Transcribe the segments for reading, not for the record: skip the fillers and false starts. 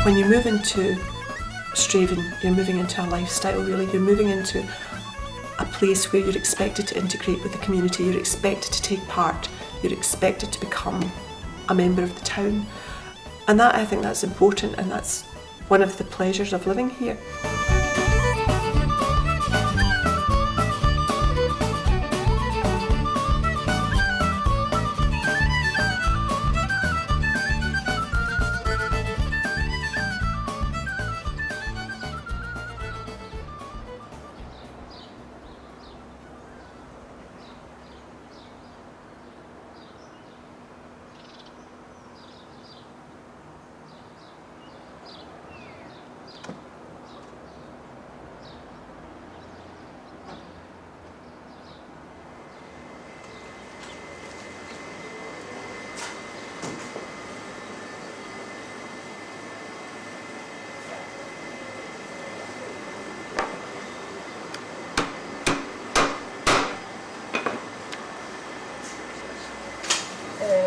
When you move into Strathaven, you're moving into a lifestyle really. You're moving into a place where you're expected to integrate with the community, you're expected to take part, you're expected to become a member of the town. And that, I think that's important, and that's one of the pleasures of living here.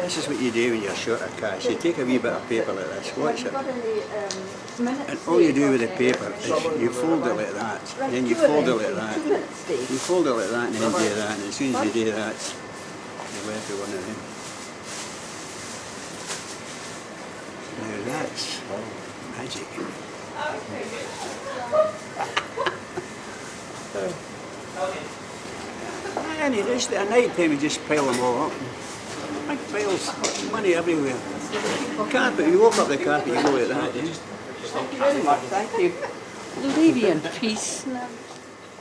This is what you do when you're short of cash. You take a wee bit of paper like this, watch it. And all you do with the paper is you fold it like that, and then you fold it like that. You fold it like that and then do that, and as soon as you do that, you're left with one of them. Now that's magic. And at night time you just pile them all up. Big piles, money everywhere. Carpet, you walk up the carpet, you go like that. Thank you very much, thank you. Leave you in peace now.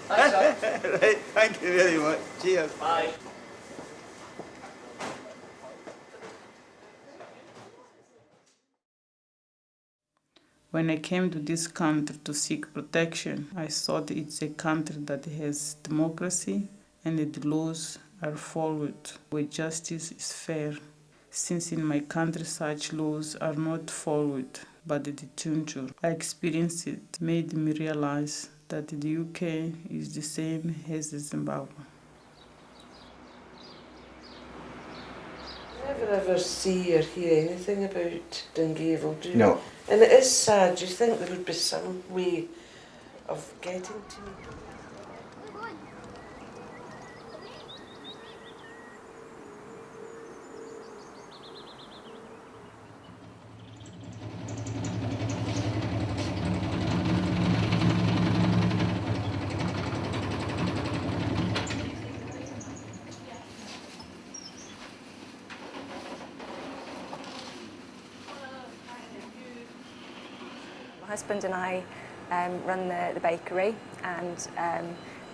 Right, thank you very much. Cheers. Bye. When I came to this country to seek protection, I thought it's a country that has democracy and the laws are followed, where justice is fair, since in my country such laws are not followed, but the danger I experienced it made me realize that the UK is the same as Zimbabwe. Never ever see or hear anything about Dungavel, do you? No. And it is sad. Do you think there would be some way of getting to me? My husband and I run the bakery, and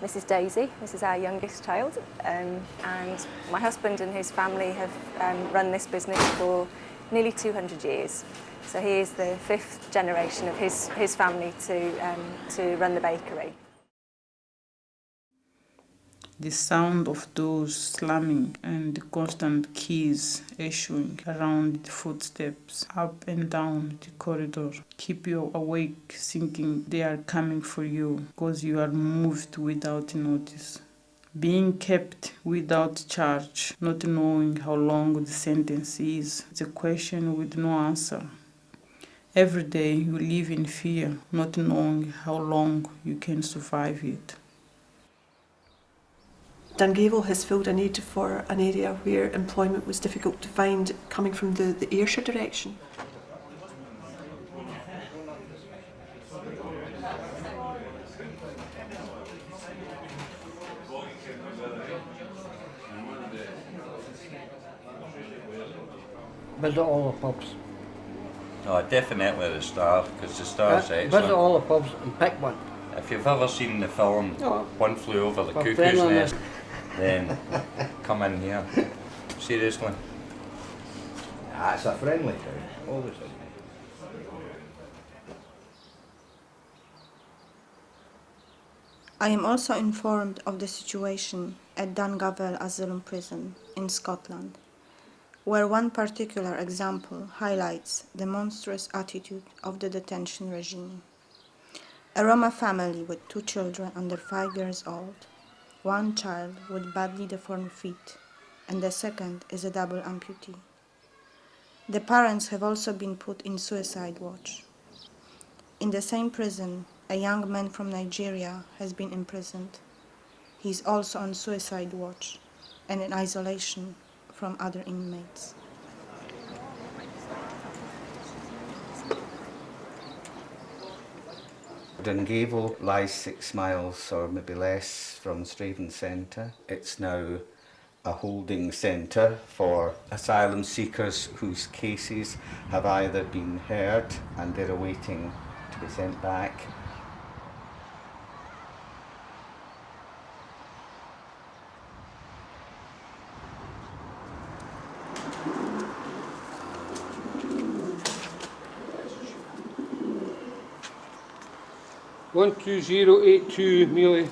Mrs. Daisy, this is our youngest child, and my husband and his family have run this business for nearly 200 years. So he is the 5th generation of his family to run the bakery. The sound of doors slamming and the constant keys echoing around the footsteps up and down the corridor keep you awake, thinking they are coming for you because you are moved without notice. Being kept without charge, not knowing how long the sentence is, it's a question with no answer. Every day you live in fear, not knowing how long you can survive it. Dungavel has filled a need for an area where employment was difficult to find coming from the Ayrshire direction. Visit all the pubs. Oh, definitely the Star, because the Star's excellent. Visit all the pubs and pick one. If you've ever seen the film One Flew Over the Cuckoo's Nest, then come in here. Seriously. Ah, it's a friendly town, always is. I am also informed of the situation at Dungavel Asylum Prison in Scotland, where one particular example highlights the monstrous attitude of the detention regime. A Roma family with 2 children under 5 years old, one child with badly deformed feet, and the second is a double amputee. The parents have also been put in suicide watch. In the same prison, a young man from Nigeria has been imprisoned. He is also on suicide watch and in isolation from other inmates. Dungavel lies 6 miles or maybe less from Strathaven Centre. It's now a holding centre for asylum seekers whose cases have either been heard and they're awaiting to be sent back. One 12082 Mealy.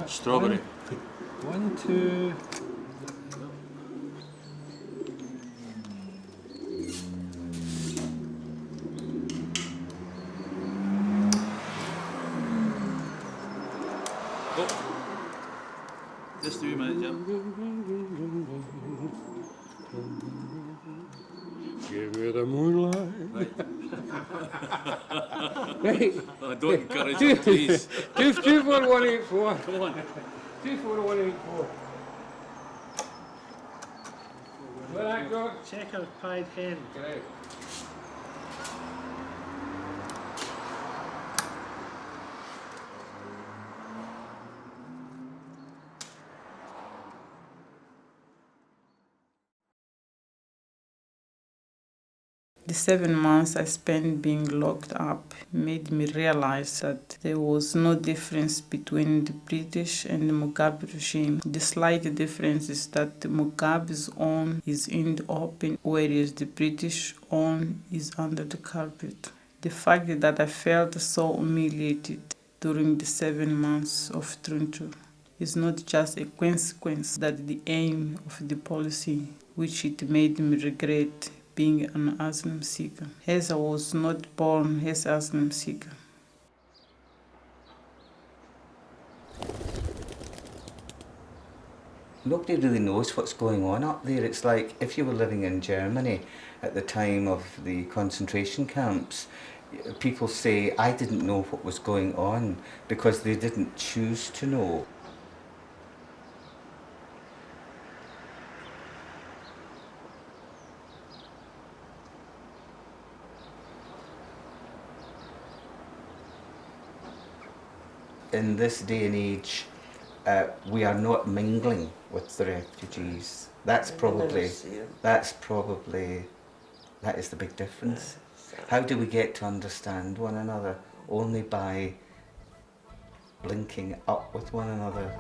Strawberry. 1 2. Just 2 minutes, Jim. Give me the moonlight. Right. Oh, don't encourage him, please. 241184. Come on. 241184. Where that go? Checker, pied hen. Right. The 7 months I spent being locked up made me realize that there was no difference between the British and the Mugabe regime. The slight difference is that the Mugabe's own is in the open, whereas the British own is under the carpet. The fact that I felt so humiliated during the 7 months of Truntu is not just a consequence, that the aim of the policy, which it made me regret being an asylum seeker, as I was not born as an asylum seeker. Nobody really knows what's going on up there. It's like if you were living in Germany at the time of the concentration camps, people say, I didn't know what was going on because they didn't choose to know. In this day and age, we are not mingling with the refugees. That is the big difference. How do we get to understand one another? Only by linking up with one another.